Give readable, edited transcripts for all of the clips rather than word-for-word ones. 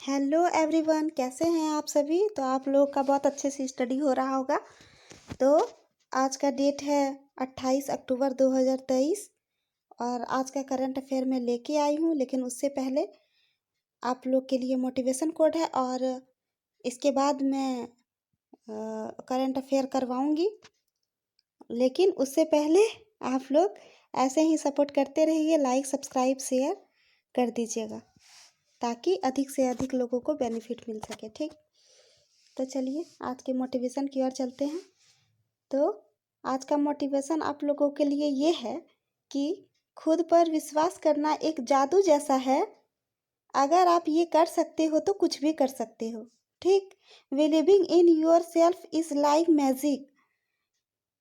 Hello everyone, कैसे हैं आप सभी। तो आप लोग का बहुत अच्छे से स्टडी हो रहा होगा। तो आज का डेट है 28 अक्टूबर 2023 और आज का करंट अफेयर मैं लेके आई हूँ। लेकिन उससे पहले आप लोग के लिए मोटिवेशन कोड है और इसके बाद मैं करंट अफेयर करवाऊँगी। लेकिन उससे पहले आप लोग ऐसे ही सपोर्ट करते रहिए, लाइक सब्सक्राइब शेयर कर दीजिएगा ताकि अधिक से अधिक लोगों को बेनिफिट मिल सके। ठीक, तो चलिए आज के मोटिवेशन की ओर चलते हैं। तो आज का मोटिवेशन आप लोगों के लिए ये है कि खुद पर विश्वास करना एक जादू जैसा है। अगर आप ये कर सकते हो तो कुछ भी कर सकते हो। ठीक, believing in your self is like magic.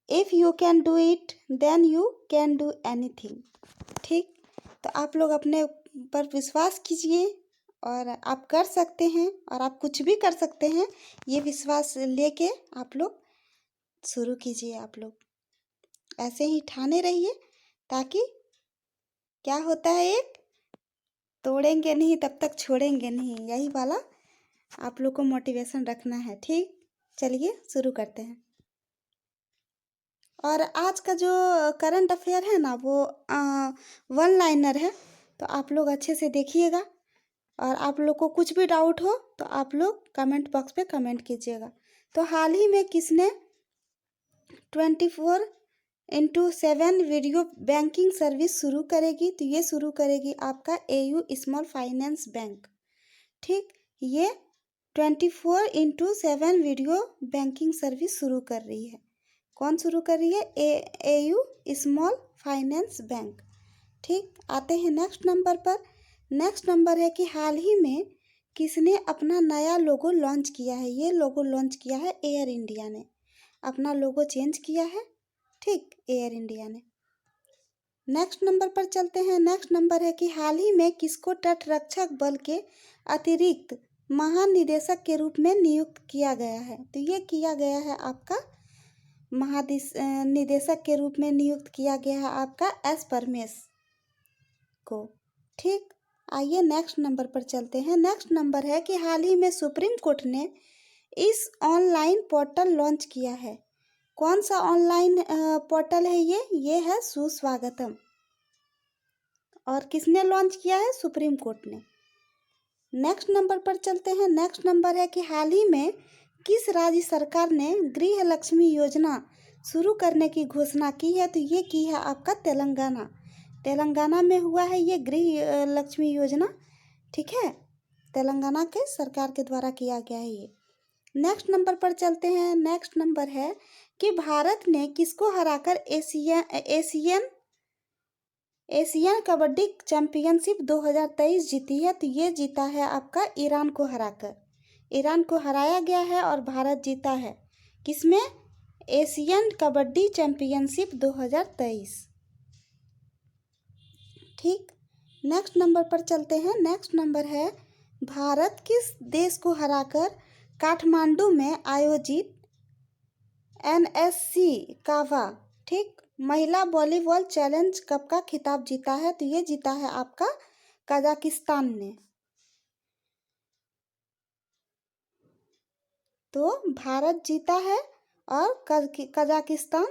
If you can do it then you can do anything. ठीक, तो आप लोग अपने पर विश्वास कीजिए और आप कर सकते हैं और आप कुछ भी कर सकते हैं। ये विश्वास लेके आप लोग शुरू कीजिए। आप लोग ऐसे ही ठाने रहिए ताकि क्या होता है, एक तोड़ेंगे नहीं तब तक छोड़ेंगे नहीं, यही वाला आप लोग को मोटिवेशन रखना है। ठीक, चलिए शुरू करते हैं। और आज का जो करंट अफेयर है ना वो वन लाइनर है, तो आप लोग अच्छे से देखिएगा। और आप लोग को कुछ भी डाउट हो तो आप लोग कमेंट बॉक्स पे कमेंट कीजिएगा। तो हाल ही में किसने 24/7 वीडियो बैंकिंग सर्विस शुरू करेगी? तो ये शुरू करेगी आपका AU स्मॉल फाइनेंस बैंक। ठीक, ये 24/7 वीडियो बैंकिंग सर्विस शुरू कर रही है। कौन शुरू कर रही है? AU small finance bank. ठीक, आते हैं नेक्स्ट नंबर पर। नेक्स्ट नंबर है कि हाल ही में किसने अपना नया लोगो लॉन्च किया है? ये लोगो लॉन्च किया है एयर इंडिया ने, अपना लोगो चेंज किया है। ठीक, एयर इंडिया ने। नेक्स्ट नंबर पर चलते हैं। नेक्स्ट नंबर है कि हाल ही में किसको तटरक्षक बल के अतिरिक्त महानिदेशक के रूप में नियुक्त किया गया है? तो ये किया गया है आपका निदेशक के रूप में नियुक्त किया गया है आपका एस परमेश को। ठीक, आइए नेक्स्ट नंबर पर चलते हैं। नेक्स्ट नंबर है कि हाल ही में सुप्रीम कोर्ट ने इस ऑनलाइन पोर्टल लॉन्च किया है। कौन सा ऑनलाइन पोर्टल है ये है सुस्वागतम। और किसने लॉन्च किया है? सुप्रीम कोर्ट ने। नेक्स्ट नंबर पर चलते हैं। नेक्स्ट नंबर है कि हाल ही में किस राज्य सरकार ने गृह लक्ष्मी योजना शुरू करने की घोषणा की है? तो ये की है आपका तेलंगाना। तेलंगाना में हुआ है ये गृह लक्ष्मी योजना। ठीक है, तेलंगाना के सरकार के द्वारा किया गया है ये। नेक्स्ट नंबर पर चलते हैं। नेक्स्ट नंबर है कि भारत ने किसको हराकर एशियन कबड्डी चैंपियनशिप 2023 जीती है? तो ये जीता है आपका ईरान को हराकर। ईरान को हराया गया है और भारत जीता है किसमें? Asian kabaddi championship 2023। ठीक, नेक्स्ट नंबर पर चलते हैं। नेक्स्ट नंबर है भारत किस देश को हराकर काठमांडू में आयोजित NSC कावा ठीक महिला वॉलीबॉल चैलेंज कप का खिताब जीता है? तो ये जीता है आपका कजाकिस्तान ने। तो भारत जीता है और कजाकिस्तान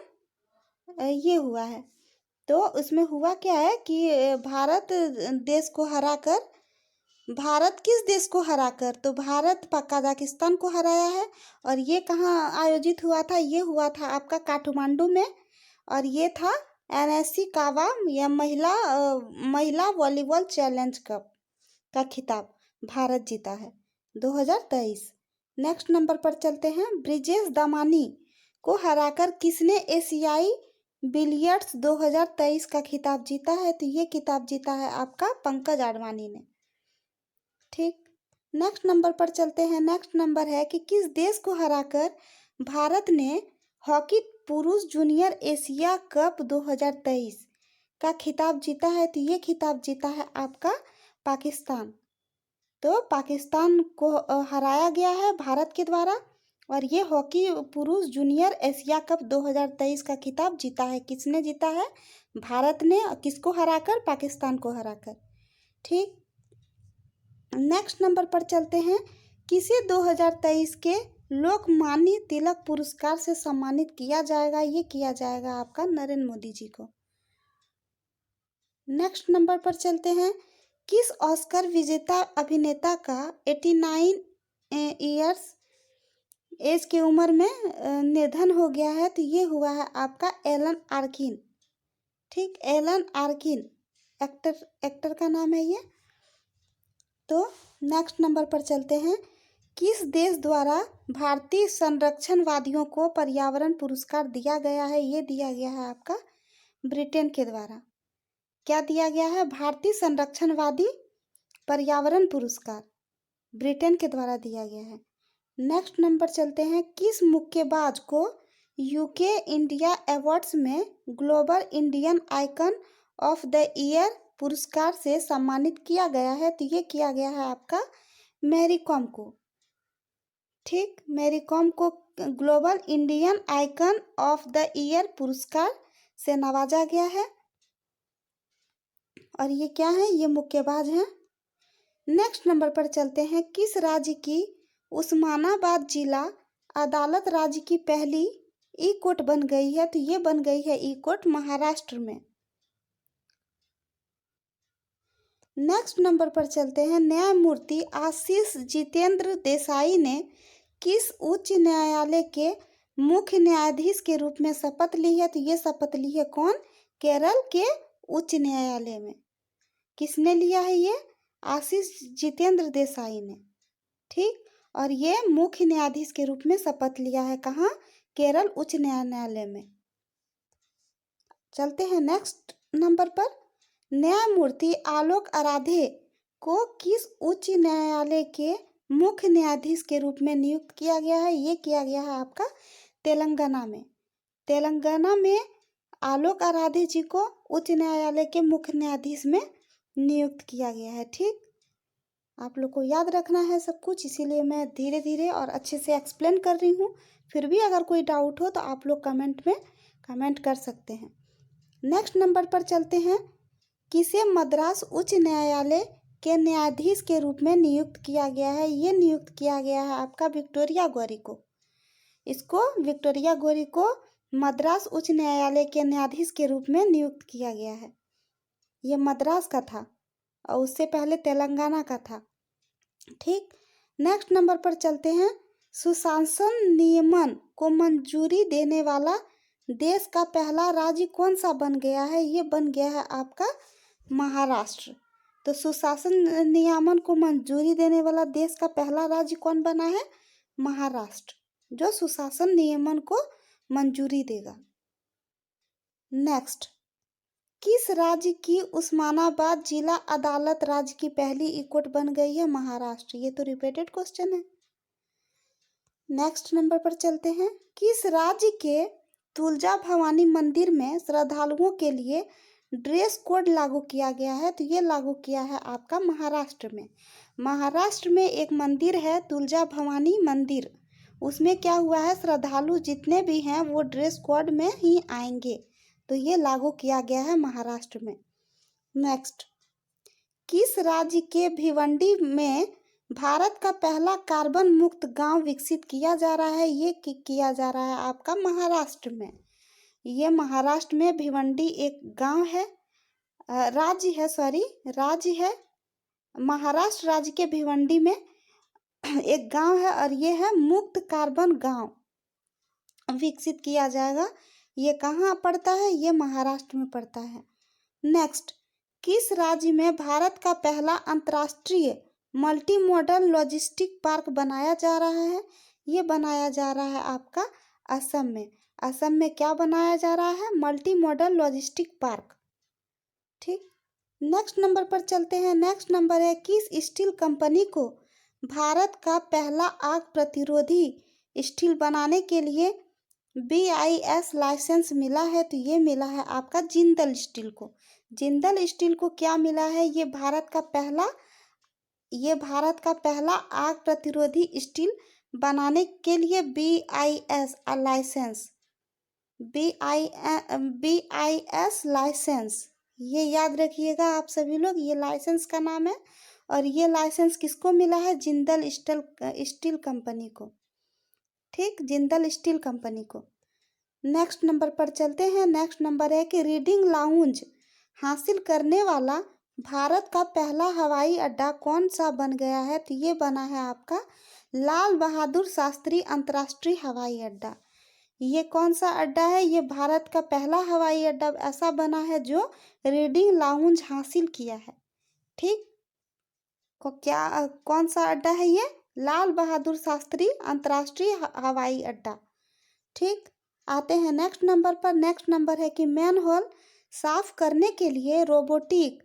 ये हुआ है। तो उसमें हुआ क्या है कि भारत देश को हराकर, भारत किस देश को हराकर? तो भारत कजाकिस्तान को हराया है। और ये कहाँ आयोजित हुआ था? ये हुआ था आपका काठमांडू में। और ये था NSC कावा या महिला वॉलीबॉल चैलेंज कप का खिताब भारत जीता है 2023। नेक्स्ट नंबर पर चलते हैं। ब्रिजेश दमानी को हराकर किसने एशियाई बिलियर्ड्स 2023 का खिताब जीता है? तो ये खिताब जीता है आपका पंकज आडवाणी ने। ठीक, नेक्स्ट नंबर पर चलते हैं। नेक्स्ट नंबर है कि किस देश को हराकर भारत ने हॉकी पुरुष जूनियर एशिया कप 2023 का खिताब जीता है? तो ये खिताब जीता है आपका पाकिस्तान। तो पाकिस्तान को हराया गया है भारत के द्वारा और ये हॉकी पुरुष जूनियर एशिया कप 2023 का खिताब जीता है। किसने जीता है? भारत ने। किसको हराकर? पाकिस्तान को हराकर। ठीक, नेक्स्ट नंबर पर चलते हैं, किसे 2023 के लोकमान्य तिलक पुरस्कार से सम्मानित किया जाएगा? ये किया जाएगा आपका नरेंद्र मोदी जी को। नेक्स्ट नंबर पर चलते हैं, किस ऑस्कर विजेता अभिनेता का 89 ईयर्स एज की उम्र में निधन हो गया है? तो ये हुआ है आपका एलन आर्किन। ठीक, एलन आर्किन एक्टर का नाम है ये। तो नेक्स्ट नंबर पर चलते हैं, किस देश द्वारा भारतीय संरक्षणवादियों को पर्यावरण पुरस्कार दिया गया है? ये दिया गया है आपका ब्रिटेन के द्वारा। क्या दिया गया है? भारतीय संरक्षणवादी पर्यावरण पुरस्कार ब्रिटेन के द्वारा दिया गया है। नेक्स्ट नंबर चलते हैं, किस मुक्केबाज को यूके इंडिया अवार्ड्स में global Indian icon of the year पुरस्कार से सम्मानित किया गया है? तो ये किया गया है आपका मैरी कॉम को। ठीक, मैरी कॉम को global Indian icon of the year पुरस्कार से नवाजा गया है। और ये क्या है? ये मुक्केबाज हैं। नेक्स्ट नंबर पर चलते हैं, किस राज्य की उस्मानाबाद जिला अदालत राज्य की पहली ई कोर्ट बन गई है? तो ये बन गई है ई कोर्ट महाराष्ट्र में। नेक्स्ट नंबर पर चलते हैं, न्यायमूर्ति आशीष जितेंद्र देसाई ने किस उच्च न्यायालय के मुख्य न्यायाधीश के रूप में शपथ ली है? तो ये शपथ ली है कौन? केरल के उच्च न्यायालय में। किसने लिया है? ये आशीष जितेंद्र देसाई ने। ठीक, और ये मुख्य न्यायाधीश के रूप में शपथ लिया है कहाँ? केरल उच्च न्यायालय में। चलते हैं नेक्स्ट नंबर पर, न्यायमूर्ति आलोक आराधे को किस उच्च न्यायालय के मुख्य न्यायाधीश के रूप में नियुक्त किया गया है? ये किया गया है आपका तेलंगाना में। तेलंगाना में आलोक आराधे जी को उच्च न्यायालय के मुख्य न्यायाधीश में नियुक्त किया गया है। ठीक, आप लोग को याद रखना है सब कुछ, इसीलिए मैं धीरे धीरे और अच्छे से एक्सप्लेन कर रही हूँ। फिर भी अगर कोई डाउट हो तो आप लोग कमेंट में कमेंट कर सकते हैं। नेक्स्ट नंबर पर चलते हैं, किसे मद्रास उच्च न्यायालय के न्यायाधीश के रूप में नियुक्त किया गया है? ये नियुक्त किया गया है आपका विक्टोरिया गौरी को। इसको विक्टोरिया गौरी को मद्रास उच्च न्यायालय के न्यायाधीश के रूप में नियुक्त किया गया है। ये मद्रास का था और उससे पहले तेलंगाना का था। ठीक, नेक्स्ट नंबर पर चलते हैं, सुशासन नियमन को मंजूरी देने वाला देश का पहला राज्य कौन सा बन गया है? ये बन गया है आपका महाराष्ट्र। तो सुशासन नियमन को मंजूरी देने वाला देश का पहला राज्य कौन बना है? महाराष्ट्र, जो सुशासन नियमन को मंजूरी देगा। नेक्स्ट, किस राज्य की उस्मानाबाद जिला अदालत राज्य की पहली ई कोर्ट बन गई है? महाराष्ट्र। ये तो रिपीटेड क्वेश्चन है। नेक्स्ट नंबर पर चलते हैं, किस राज्य के तुलजा भवानी मंदिर में श्रद्धालुओं के लिए ड्रेस कोड लागू किया गया है? तो ये लागू किया है आपका महाराष्ट्र में। महाराष्ट्र में एक मंदिर है तुलजा भवानी मंदिर, उसमें क्या हुआ है? श्रद्धालु जितने भी हैं वो ड्रेस कोड में ही आएंगे। तो ये लागू किया गया है महाराष्ट्र में। नेक्स्ट, किस राज्य के भिवंडी में भारत का पहला कार्बन मुक्त गांव विकसित किया जा रहा है? ये किया जा रहा है आपका महाराष्ट्र में। ये महाराष्ट्र में भिवंडी एक गांव है, राज्य है। महाराष्ट्र राज्य के भिवंडी में एक गांव है और ये है मुक्त कार्बन गांव विकसित किया जाएगा। ये कहाँ पड़ता है? ये महाराष्ट्र में पड़ता है। नेक्स्ट, किस राज्य में भारत का पहला अंतर्राष्ट्रीय मल्टी मॉडल लॉजिस्टिक पार्क बनाया जा रहा है? ये बनाया जा रहा है आपका असम में। असम में क्या बनाया जा रहा है? Multi modal logistic park. ठीक, नेक्स्ट नंबर पर चलते हैं। नेक्स्ट नंबर है, किस स्टील कंपनी को भारत का पहला आग प्रतिरोधी स्टील बनाने के लिए BIS लाइसेंस मिला है? तो ये मिला है आपका जिंदल स्टील को। जिंदल स्टील को क्या मिला है? ये भारत का पहला आग प्रतिरोधी स्टील बनाने के लिए BIS लाइसेंस, ये याद रखिएगा आप सभी लोग, ये लाइसेंस का नाम है और ये लाइसेंस किसको मिला है? जिंदल स्टील कंपनी को। ठीक, जिंदल स्टील कंपनी को। नेक्स्ट नंबर पर चलते हैं। नेक्स्ट नंबर है कि रीडिंग लाउंज हासिल करने वाला भारत का पहला हवाई अड्डा कौन सा बन गया है? तो ये बना है आपका लाल बहादुर शास्त्री अंतर्राष्ट्रीय हवाई अड्डा। ये कौन सा अड्डा है? ये भारत का पहला हवाई अड्डा ऐसा बना है जो रीडिंग लाउंज हासिल किया है। ठीक, को क्या कौन सा अड्डा है ये? लाल बहादुर शास्त्री अंतर्राष्ट्रीय हवाई अड्डा। ठीक, आते हैं नेक्स्ट नंबर पर। नेक्स्ट नंबर है कि मैनहोल साफ करने के लिए रोबोटिक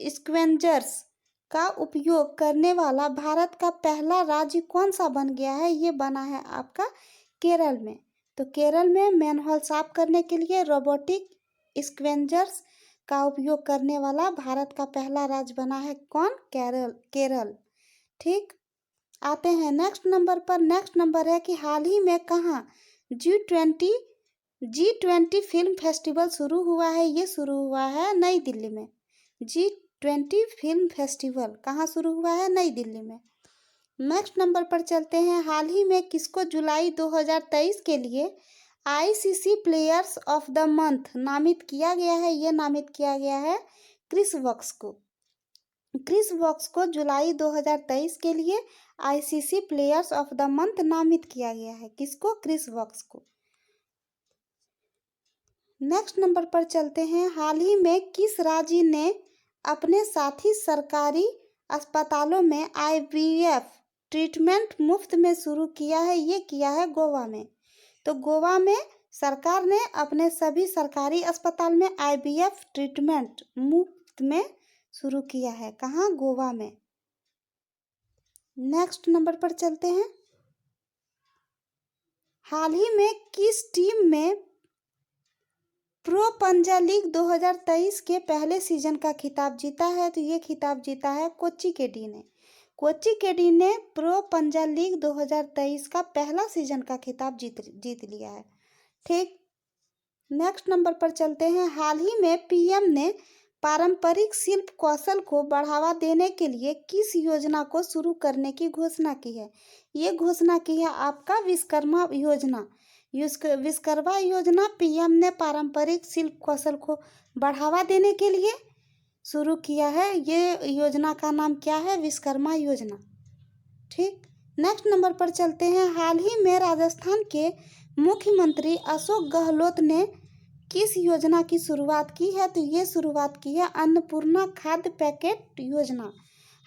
स्क्वेंजर्स का उपयोग करने वाला भारत का पहला राज्य कौन सा बन गया है? ये बना है आपका केरल में। तो केरल में मैनहोल साफ करने के लिए रोबोटिक स्क्वेंजर्स का उपयोग करने वाला भारत का पहला राज्य बना है कौन? केरल। ठीक, आते हैं नेक्स्ट नंबर पर। नेक्स्ट नंबर है कि हाल ही में कहाँ G20 फिल्म फेस्टिवल शुरू हुआ है? ये शुरू हुआ है नई दिल्ली में। G20 फिल्म फेस्टिवल कहाँ शुरू हुआ है? नई दिल्ली में। नेक्स्ट नंबर पर चलते हैं। हाल ही में किसको जुलाई 2023 के लिए ICC players of the month नामित किया गया है? ये नामित किया गया है क्रिस वॉक्स को। क्रिस वॉक्स को जुलाई 2023 के लिए ICC players of the month नामित किया गया है। किसको? क्रिस वॉक्स को। नेक्स्ट नंबर पर चलते हैं। हाल ही में किस राज्य ने अपने साथी सरकारी अस्पतालों में IVF ट्रीटमेंट मुफ्त में शुरू किया है? ये किया है गोवा में। तो गोवा में सरकार ने अपने सभी सरकारी अस्पताल में IVF ट्रीटमेंट मुफ्त में शुरू किया है। कहाँ? गोवा में। नेक्स्ट नंबर पर चलते हैं। हाल ही में किस टीम में प्रो पंजा लीग 2023 के पहले सीजन का खिताब जीता है? तो ये खिताब जीता है कोच्चि केडी ने। कोच्चि केडी ने प्रो पंजा लीग 2023 का पहला सीजन का खिताब जीत लिया है। ठीक, नेक्स्ट नंबर पर चलते हैं। हाल ही में PM ने पारंपरिक शिल्प कौशल को बढ़ावा देने के लिए किस योजना को शुरू करने की घोषणा की है? ये घोषणा की है आपका विश्वकर्मा योजना। विश्वकर्मा योजना PM ने पारंपरिक शिल्प कौशल को बढ़ावा देने के लिए शुरू किया है। ये योजना का नाम क्या है? विश्वकर्मा योजना। ठीक, नेक्स्ट नंबर पर चलते हैं। हाल ही में राजस्थान के मुख्यमंत्री अशोक गहलोत ने किस योजना की शुरुआत की है? तो ये शुरुआत की है अन्नपूर्णा खाद्य पैकेट योजना।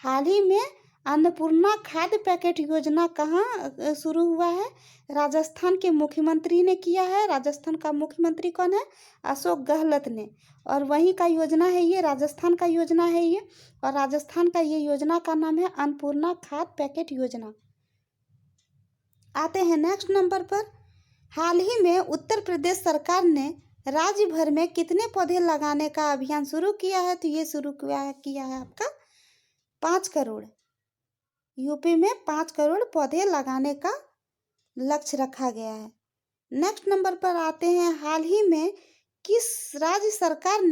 हाल ही में अन्नपूर्णा खाद्य पैकेट योजना कहाँ शुरू हुआ है? राजस्थान के मुख्यमंत्री ने किया है। राजस्थान का मुख्यमंत्री कौन है? अशोक गहलोत ने। और वहीं का योजना है ये, राजस्थान का योजना है ये। और राजस्थान का ये योजना का नाम है अन्नपूर्णा खाद्य पैकेट योजना। आते हैं नेक्स्ट नंबर पर। हाल ही में उत्तर प्रदेश सरकार ने राज्य भर में कितने पौधे लगाने का अभियान शुरू किया है? तो ये शुरू किया है आपका 5 करोड़। यूपी में 5 करोड़ पौधे लगाने का लक्ष्य रखा गया है। नेक्स्ट नंबर पर आते हैं। हाल ही में किस राज्य सरकार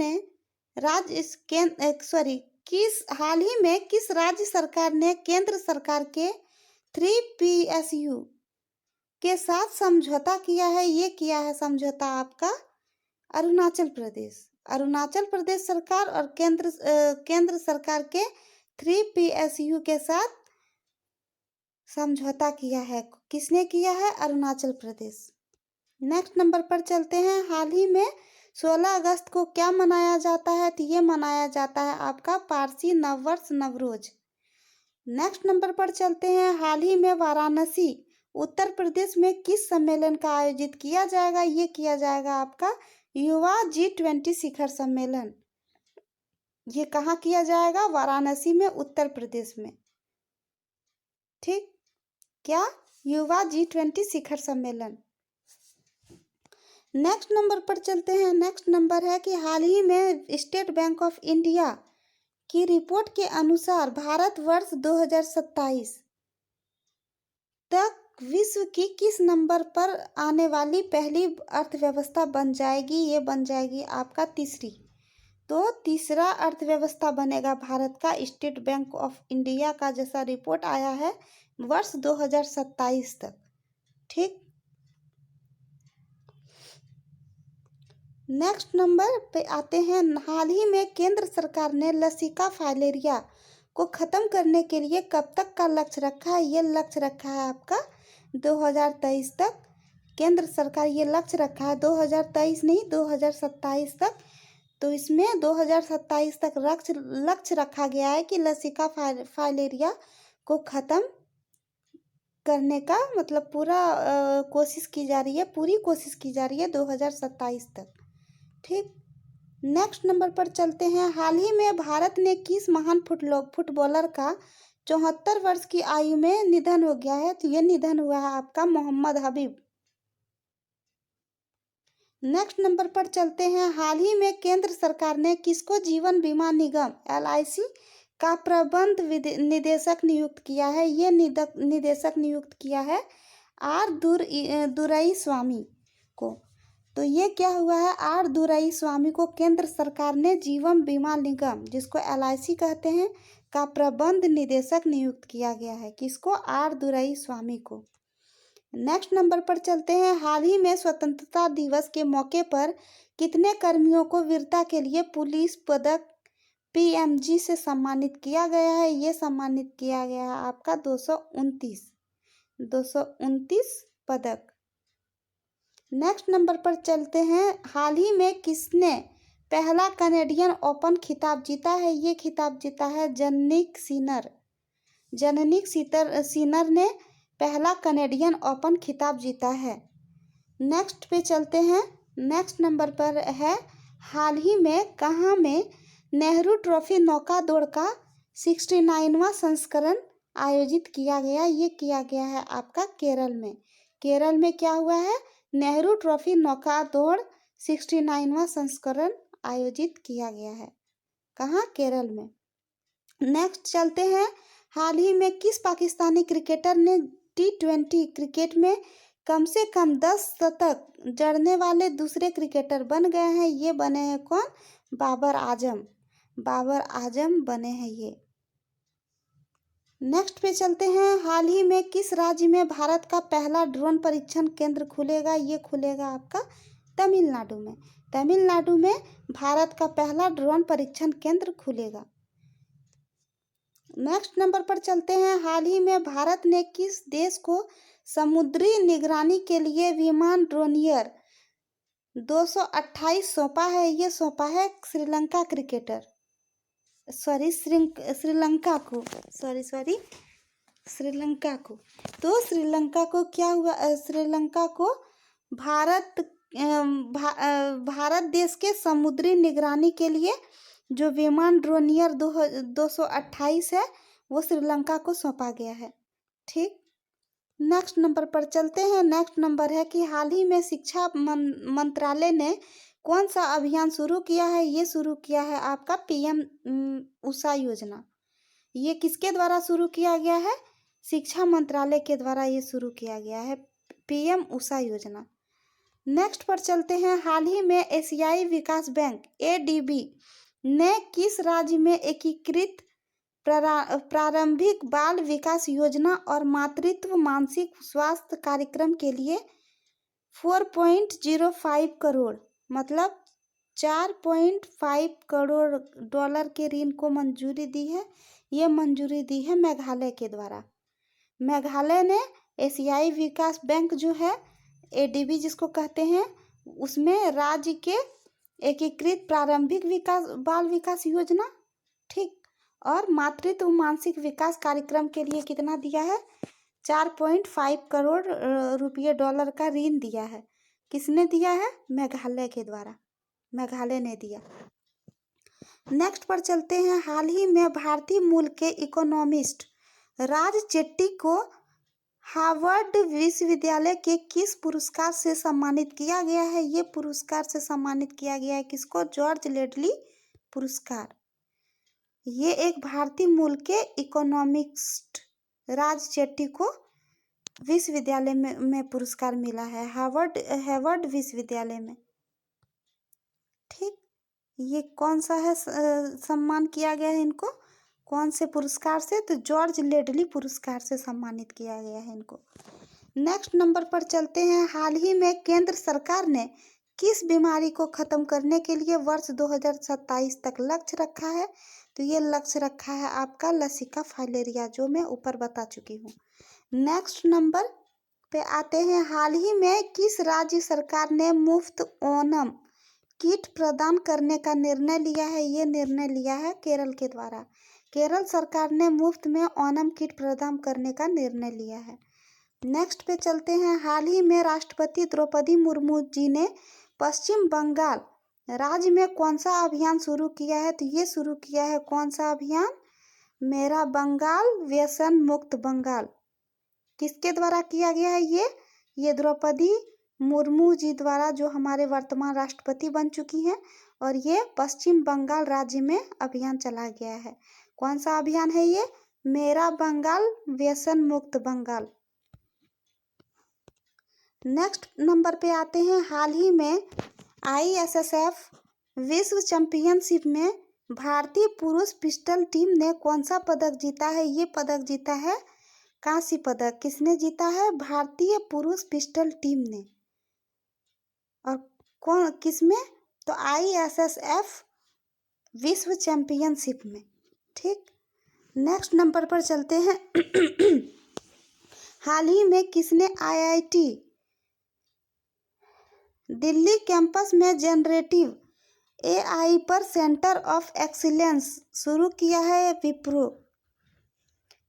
ने केंद्र सरकार के 3 PSU के साथ समझौता किया है? ये किया है समझौता आपका अरुणाचल प्रदेश सरकार और केंद्र सरकार के 3 PSU के साथ समझौता किया है। किसने किया है? अरुणाचल प्रदेश। नेक्स्ट नंबर पर चलते हैं। हाल ही में 16 अगस्त को क्या मनाया जाता है? तो ये मनाया जाता है आपका पारसी नववर्ष नवरोज। नेक्स्ट नंबर पर चलते हैं। हाल ही में वाराणसी उत्तर प्रदेश में किस सम्मेलन का आयोजित किया जाएगा? ये किया जाएगा आपका युवा G20 शिखर सम्मेलन। ये कहाँ किया जाएगा? वाराणसी में, उत्तर प्रदेश में। ठीक, क्या? युवा G20 शिखर सम्मेलन। नेक्स्ट नंबर पर चलते हैं। नेक्स्ट नंबर है कि हाल ही में स्टेट बैंक ऑफ इंडिया की रिपोर्ट के अनुसार भारत वर्ष 2027 तक विश्व की किस नंबर पर आने वाली पहली अर्थव्यवस्था बन जाएगी? ये बन जाएगी आपका तीसरी। तो तीसरा अर्थव्यवस्था बनेगा भारत का स्टेट बैंक ऑफ इंडिया का जैसा रिपोर्ट आया है वर्ष 2027 तक। ठीक, नेक्स्ट नंबर पे आते हैं। हाल ही में केंद्र सरकार ने लसिका फाइलेरिया को ख़त्म करने के लिए कब तक का लक्ष्य रखा है? ये लक्ष्य रखा है आपका 2023 तक। केंद्र सरकार ये लक्ष्य रखा है 2023 नहीं 2027 तक। तो इसमें 2027 तक लक्ष्य रखा गया है कि लसिका फाइलेरिया को ख़त्म करने का मतलब पूरा कोशिश की जा रही है, पूरी कोशिश की जा रही है 2027 तक। ठीक, नेक्स्ट नंबर पर चलते हैं। हाल ही में भारत ने किस महान फुटबॉलर का 74 वर्ष की आयु में निधन हो गया है? तो ये निधन हुआ है आपका मोहम्मद हबीब। नेक्स्ट नंबर पर चलते हैं। हाल ही में केंद्र सरकार ने किसको जीवन बीमा निगम LIC का प्रबंध निदेशक नियुक्त किया है? ये निदेशक नियुक्त किया है R दुरई स्वामी को। तो ये क्या हुआ है? R दुरई स्वामी को केंद्र सरकार ने जीवन बीमा निगम जिसको LIC कहते हैं का प्रबंध निदेशक नियुक्त किया गया है। किसको? R दुरई स्वामी को। नेक्स्ट नंबर पर चलते हैं। हाल ही में स्वतंत्रता दिवस के मौके पर कितने कर्मियों को वीरता के लिए पुलिस पदक PMG से सम्मानित किया गया है? ये सम्मानित किया गया है आपका 229 पदक। नेक्स्ट नंबर पर चलते हैं। हाल ही में किसने पहला कैनेडियन ओपन खिताब जीता है? ये खिताब जीता है जनिक सिनर ने पहला कैनेडियन ओपन खिताब जीता है। नेक्स्ट पे चलते हैं। नेक्स्ट नंबर पर है हाल ही में कहाँ में नेहरू ट्रॉफी नौका दौड़ का 69वां संस्करण आयोजित किया गया? ये किया गया है आपका केरल में। केरल में क्या हुआ है? नेहरू ट्रॉफी नौका दौड़ 69वां संस्करण आयोजित किया गया है। कहाँ? केरल में। नेक्स्ट चलते हैं। हाल ही में किस पाकिस्तानी क्रिकेटर ने T20 क्रिकेट में कम से कम 10 शतक जड़ने वाले दूसरे क्रिकेटर बन गए हैं? ये बने हैं कौन? बाबर आजम बने हैं ये। नेक्स्ट पे चलते हैं। हाल ही में किस राज्य में भारत का पहला ड्रोन परीक्षण केंद्र खुलेगा? ये खुलेगा आपका तमिलनाडु में। तमिलनाडु में भारत का पहला ड्रोन परीक्षण केंद्र खुलेगा। नेक्स्ट नंबर पर चलते हैं। हाल ही में भारत ने किस देश को समुद्री निगरानी के लिए विमान ड्रोनियर 228 सौंपा है? ये सौंपा है श्रीलंका को। तो श्रीलंका को क्या हुआ? श्रीलंका को भारत देश के समुद्री निगरानी के लिए जो विमान ड्रोनियर 228 है वो श्रीलंका को सौंपा गया है। ठीक, नेक्स्ट नंबर पर चलते हैं। नेक्स्ट नंबर है कि हाल ही में शिक्षा मंत्रालय ने कौन सा अभियान शुरू किया है? ये शुरू किया है आपका PM उषा योजना। ये किसके द्वारा शुरू किया गया है? शिक्षा मंत्रालय के द्वारा ये शुरू किया गया है PM उषा योजना। नेक्स्ट पर चलते हैं। हाल ही में एशियाई विकास बैंक ADB ने किस राज्य में एकीकृत प्रारंभिक बाल विकास योजना और मातृत्व मानसिक स्वास्थ्य कार्यक्रम के लिए 4.05 करोड़ मतलब 4.5 करोड़ डॉलर के ऋण को मंजूरी दी है? ये मंजूरी दी है मेघालय के द्वारा। मेघालय ने एशियाई विकास बैंक जो है ADB जिसको कहते हैं उसमें राज्य के एकीकृत प्रारंभिक बाल विकास योजना, ठीक, और मातृत्व मानसिक विकास कार्यक्रम के लिए कितना दिया है? 4.5 करोड़ रुपये डॉलर का ऋण दिया है। किसने दिया है? मेघालय के द्वारा, मेघालय ने दिया। नेक्स्ट पर चलते हैं। हाल ही में भारतीय मूल के इकोनॉमिस्ट राज जेटली को हार्वर्ड विश्वविद्यालय के किस पुरस्कार से सम्मानित किया गया है? ये पुरस्कार से सम्मानित किया गया है किसको? जॉर्ज लेडली पुरस्कार। ये एक भारतीय मूल के इकोनॉमिस्ट राज जेटली को विश्वविद्यालय में पुरस्कार मिला है हार्वर्ड विश्वविद्यालय में। ठीक, ये कौन सा है सम्मान किया गया है इनको, कौन से पुरस्कार से? तो जॉर्ज लेडली पुरस्कार से सम्मानित किया गया है इनको। नेक्स्ट नंबर पर चलते हैं। हाल ही में केंद्र सरकार ने किस बीमारी को खत्म करने के लिए वर्ष 2027 तक लक्ष्य रखा है? तो ये लक्ष्य रखा है आपका लसिका फाइलेरिया, जो मैं ऊपर बता चुकी हूँ। नेक्स्ट नंबर पे आते हैं। हाल ही में किस राज्य सरकार ने मुफ्त ओणम किट प्रदान करने का निर्णय लिया है? ये निर्णय लिया है केरल के द्वारा। केरल सरकार ने मुफ्त में ओणम किट प्रदान करने का निर्णय लिया है। नेक्स्ट पे चलते हैं। हाल ही में राष्ट्रपति द्रौपदी मुर्मू जी ने पश्चिम बंगाल राज्य में कौन सा अभियान शुरू किया है? तो ये शुरू किया है कौन सा अभियान? मेरा बंगाल व्यसन मुक्त बंगाल। किसके द्वारा किया गया है ये द्रौपदी मुर्मू जी द्वारा, जो हमारे वर्तमान राष्ट्रपति बन चुकी हैं। और ये पश्चिम बंगाल राज्य में अभियान चला गया है। कौन सा अभियान है ये? मेरा बंगाल व्यसन मुक्त बंगाल। नेक्स्ट नंबर पे आते हैं। हाल ही में ISSF विश्व चैंपियनशिप में भारतीय पुरुष पिस्टल टीम ने कौन सा पदक जीता है? ये पदक जीता है कांस्य पदक। किसने जीता है? भारतीय पुरुष पिस्टल टीम ने। और कौन किसमें? तो ISSF विश्व चैंपियनशिप में। ठीक, नेक्स्ट नंबर पर चलते हैं। हाल ही में किसने IIT दिल्ली कैंपस में जनरेटिव AI पर सेंटर ऑफ एक्सीलेंस शुरू किया है?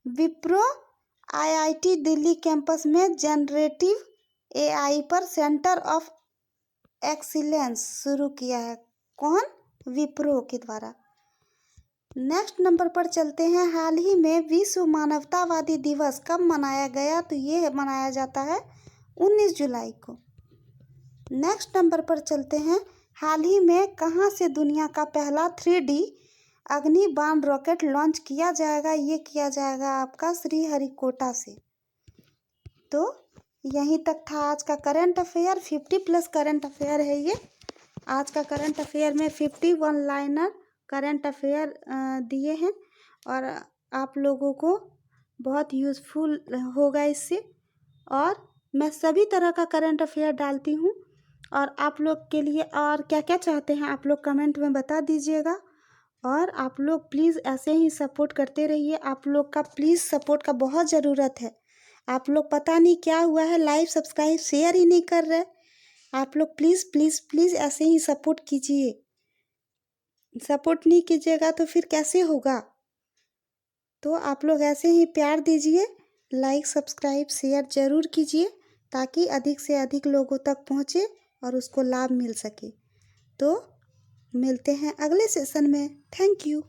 विप्रो IIT दिल्ली कैंपस में जनरेटिव AI पर सेंटर ऑफ एक्सीलेंस शुरू किया है। कौन? विप्रो के द्वारा। नेक्स्ट नंबर पर चलते हैं। हाल ही में विश्व मानवतावादी दिवस कब मनाया गया? तो ये मनाया जाता है 19 जुलाई को। नेक्स्ट नंबर पर चलते हैं। हाल ही में कहाँ से दुनिया का पहला 3D अग्निबाण रॉकेट लॉन्च किया जाएगा? ये किया जाएगा आपका श्रीहरिकोटा से। तो यहीं तक था आज का करंट अफेयर। 50+ करंट अफेयर है ये। आज का करंट अफेयर में 51 लाइनर करंट अफेयर दिए हैं और आप लोगों को बहुत यूज़फुल होगा इससे। और मैं सभी तरह का करंट अफेयर डालती हूँ और आप लोग के लिए और क्या क्या चाहते हैं आप लोग कमेंट में बता दीजिएगा। और आप लोग प्लीज़ ऐसे ही सपोर्ट करते रहिए। आप लोग का प्लीज़ सपोर्ट का बहुत ज़रूरत है। आप लोग पता नहीं क्या हुआ है, लाइक सब्सक्राइब शेयर ही नहीं कर रहे। आप लोग प्लीज़ प्लीज़ प्लीज़ ऐसे ही सपोर्ट कीजिए। सपोर्ट नहीं कीजिएगा तो फिर कैसे होगा? तो आप लोग ऐसे ही प्यार दीजिए, लाइक सब्सक्राइब शेयर ज़रूर कीजिए ताकि अधिक से अधिक लोगों तक पहुँचे और उसको लाभ मिल सके। तो मिलते हैं अगले सेशन में। Thank you.